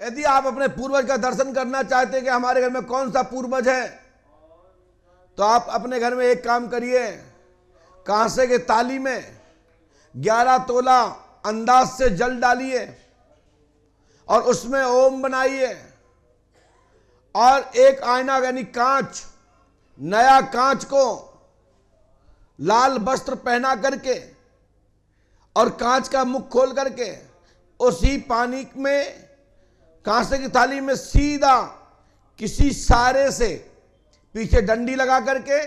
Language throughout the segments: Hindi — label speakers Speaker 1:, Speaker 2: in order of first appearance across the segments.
Speaker 1: यदि आप अपने पूर्वज का दर्शन करना चाहते हैं कि हमारे घर में कौन सा पूर्वज है, तो आप अपने घर में एक काम करिए, कांसे के ताली में 11 तोला अंदाज से जल डालिए और उसमें ओम बनाइए और एक आईना यानी कांच, नया कांच को लाल वस्त्र पहना करके और कांच का मुख खोल करके उसी पानी में, कांसे की थाली में सीधा किसी सारे से पीछे डंडी लगा करके,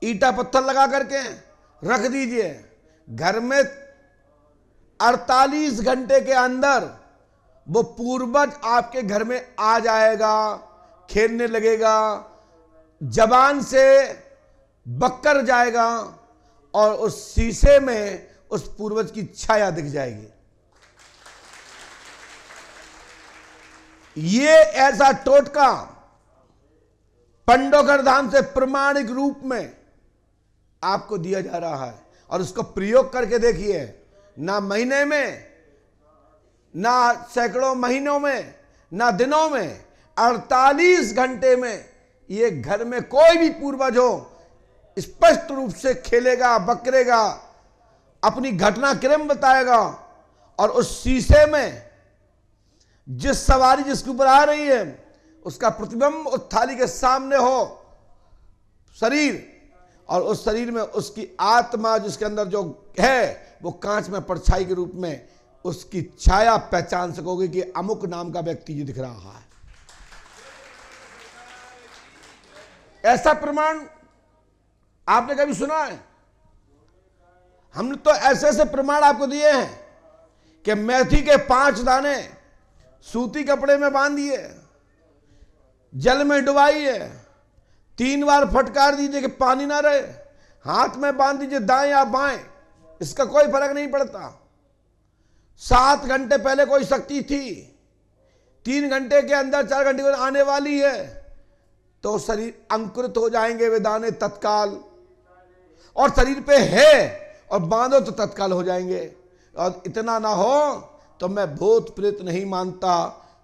Speaker 1: ईटा पत्थर लगा करके रख दीजिए। घर में 48 घंटे के अंदर वो पूर्वज आपके घर में आ जाएगा, खेलने लगेगा, जबान से बक्कर जाएगा और उस शीशे में उस पूर्वज की छाया दिख जाएगी। ये ऐसा टोटका पंडोगर धाम से प्रमाणिक रूप में आपको दिया जा रहा है और उसको प्रयोग करके देखिए। ना महीने में, ना सैकड़ों महीनों में, ना दिनों में, 48 घंटे में ये घर में कोई भी पूर्वज हो स्पष्ट रूप से खेलेगा, बकरेगा, अपनी घटना क्रम बताएगा और उस शीशे में जिस सवारी जिसके ऊपर आ रही है उसका प्रतिबिंब उस थाली के सामने हो, शरीर, और उस शरीर में उसकी आत्मा जिसके अंदर जो है वो कांच में परछाई के रूप में उसकी छाया पहचान सकोगे कि अमुक नाम का व्यक्ति जो दिख रहा है। ऐसा प्रमाण आपने कभी सुना है? हमने तो ऐसे ऐसे प्रमाण आपको दिए हैं कि मेथी के 5 दाने सूती कपड़े में बांध दिए, जल में डुबाइए, 3 बार फटकार दीजिए कि पानी ना रहे, हाथ में बांध दीजिए दाएं या बाएं, इसका कोई फर्क नहीं पड़ता। 7 घंटे पहले कोई शक्ति थी, 3 घंटे के अंदर 4 घंटे के आने वाली है, तो शरीर अंकुरित हो जाएंगे वे दाने तत्काल, और शरीर पे है और बांधो तो तत्काल हो जाएंगे। और इतना ना हो तो मैं भूत प्रेत नहीं मानता,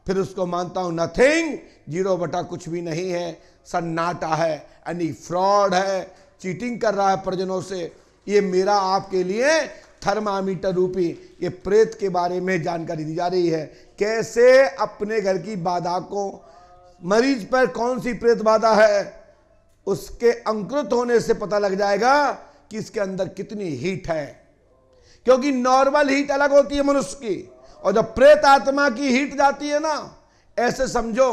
Speaker 1: फिर उसको मानता हूं नथिंग, 0 बटा कुछ भी नहीं है, सन्नाटा है, यानी फ्रॉड है, चीटिंग कर रहा है परिजनों से। ये मेरा आपके लिए थर्मामीटर रूपी ये प्रेत के बारे में जानकारी दी जा रही है, कैसे अपने घर की बाधा को, मरीज पर कौन सी प्रेत बाधा है उसके अंकुरित होने से पता लग जाएगा कि इसके अंदर कितनी हीट है। क्योंकि नॉर्मल हीट अलग होती है मनुष्य की, और जब प्रेत आत्मा की हीट जाती है ना, ऐसे समझो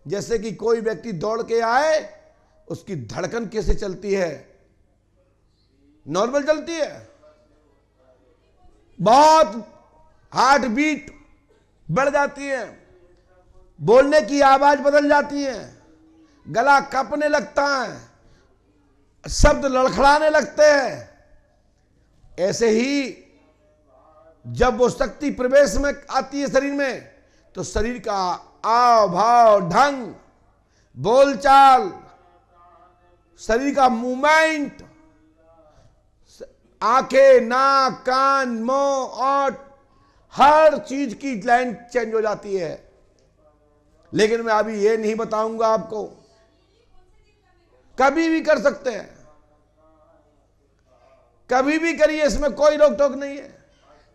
Speaker 1: जैसे कि कोई व्यक्ति दौड़ के आए, उसकी धड़कन कैसे चलती है, नॉर्मल चलती है, बहुत हार्ट बीट बढ़ जाती है, बोलने की आवाज बदल जाती है, गला कपने लगता है, शब्द लड़खड़ाने लगते हैं। ऐसे ही जब वो शक्ति प्रवेश में आती है शरीर में, तो शरीर का आव भाव, ढंग, बोलचाल, शरीर का मूवमेंट, आंखें, नाक, कान, मुंह, ओठ, हर चीज की लाइन चेंज हो जाती है। लेकिन मैं अभी ये नहीं बताऊंगा आपको, कभी भी कर सकते हैं, कभी भी करिए, इसमें कोई रोक टोक नहीं है,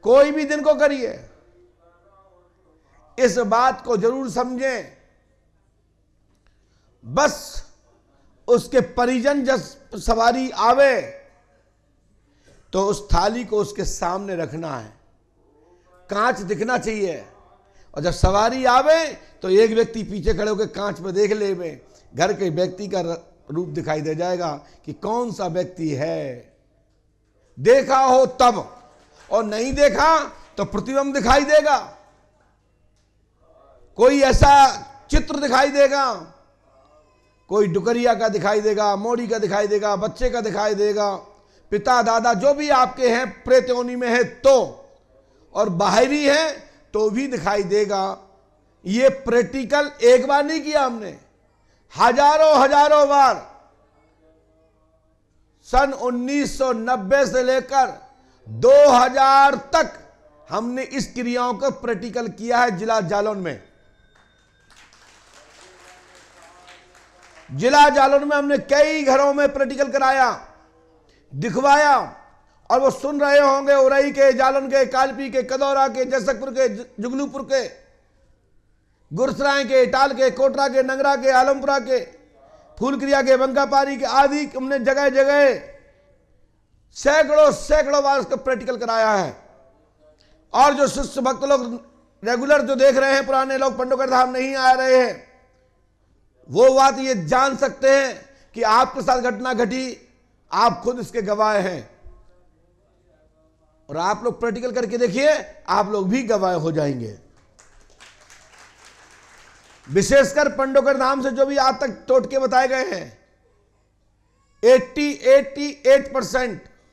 Speaker 1: कोई भी दिन को करिए। इस बात को जरूर समझें, बस उसके परिजन जब सवारी आवे तो उस थाली को उसके सामने रखना है, कांच दिखना चाहिए, और जब सवारी आवे तो एक व्यक्ति पीछे खड़े होकर कांच में देख ले, घर के व्यक्ति का रूप दिखाई दे जाएगा कि कौन सा व्यक्ति है। देखा हो तब, और नहीं देखा तो प्रतिबिंब दिखाई देगा, कोई ऐसा चित्र दिखाई देगा, कोई डुकरिया का दिखाई देगा, मोड़ी का दिखाई देगा, बच्चे का दिखाई देगा, पिता दादा जो भी आपके हैं प्रेत योनि में है तो, और बाहरी है तो भी दिखाई देगा। ये प्रैक्टिकल एक बार नहीं किया हमने, हजारों बार। सन 1990 से लेकर 2000 तक हमने इस क्रियाओं को प्रैक्टिकल किया है जिला जालौन में। जिला जालौन में हमने कई घरों में प्रैक्टिकल कराया, दिखवाया, और वो सुन रहे होंगे उरई के, जालौन के, कालपी के, कदौरा के, जसकपुर के, जुगनूपुर के, गुरसराय के, इटाल के, कोटरा के, नंगरा के, आलमपुरा के, फूलक्रिया के, बंकापारी के आदि हमने जगह जगह सैकड़ों बार उसका प्रैक्टिकल कराया है। और जो शिष्य भक्त लोग रेगुलर जो देख रहे हैं, पुराने लोग पंडोकर धाम नहीं आ रहे हैं, वो बात ये जान सकते हैं कि आपके साथ घटना घटी, आप खुद इसके गवाह हैं। और आप लोग प्रैक्टिकल करके देखिए, आप लोग भी गवाह हो जाएंगे। विशेषकर पंडोकर धाम से जो भी आज तक टोटके बताए गए हैं,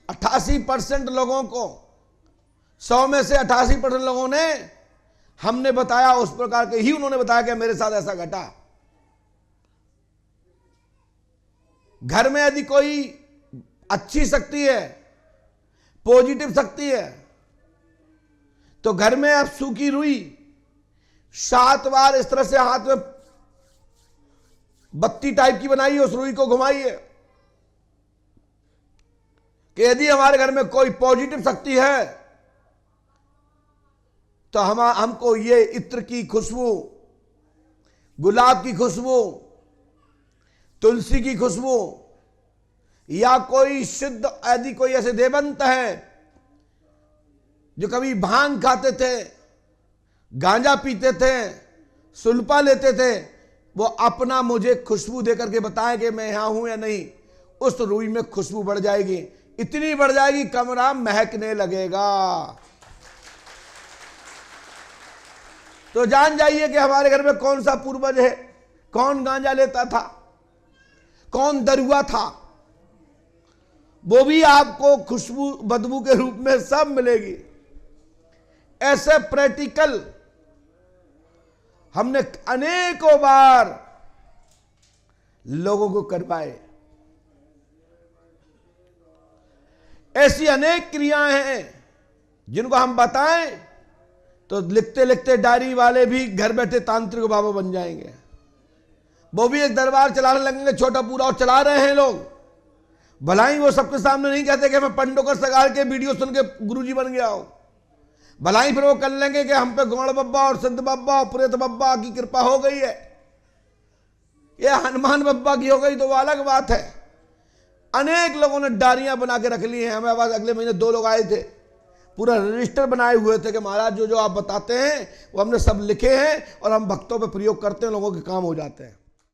Speaker 1: 88% लोगों को, 100 में से 88% लोगों ने हमने बताया उस प्रकार के ही उन्होंने बताया कि मेरे साथ ऐसा घटा। घर में यदि कोई अच्छी शक्ति है, पॉजिटिव शक्ति है, तो घर में आप सूखी रुई 7 बार इस तरह से हाथ में बत्ती टाइप की बनाइए, उस रुई को घुमाइए कि यदि हमारे घर में कोई पॉजिटिव शक्ति है तो हमको ये इत्र की खुशबू, गुलाब की खुशबू, तुलसी की खुशबू, या कोई शुद्ध यदि कोई ऐसे देवंत है जो कभी भांग खाते थे, गांजा पीते थे, सुल्फा लेते थे, वो अपना मुझे खुशबू देकर के बताएं कि मैं यहां हूं या नहीं, उस रुई में खुशबू बढ़ जाएगी, इतनी बढ़ जाएगी कमरा महकने लगेगा। तो जान जाइए कि हमारे घर में कौन सा पूर्वज है, कौन गांजा लेता था, कौन दरुआ था, वो भी आपको खुशबू बदबू के रूप में सब मिलेगी। ऐसे प्रैक्टिकल हमने अनेकों बार लोगों को करवाए। ऐसी अनेक क्रियाएं हैं जिनको हम बताएं तो लिखते लिखते डायरी वाले भी घर बैठे तांत्रिक बाबा बन जाएंगे। वो भी एक दरबार चलाने लगेंगे छोटा पूरा, और चला रहे हैं लोग। भलाई वो सबके सामने नहीं कहते कि मैं पंडोकर सगार के वीडियो सुन के गुरुजी बन गया हूं। भलाई फिर वो कर लेंगे कि हम पे गौड़ बब्बा और सिद्ध बब्बा और प्रेत बब्बा की कृपा हो गई है, ये हनुमान बब्बा की हो गई, तो वो अलग बात है। अनेक लोगों ने डायरियां बना के रख ली हैं। हमारे पास अगले महीने 2 लोग आए थे, पूरा रजिस्टर बनाए हुए थे कि महाराज जो जो आप बताते हैं वो हमने सब लिखे हैं और हम भक्तों पे प्रयोग करते हैं, लोगों के काम हो जाते हैं।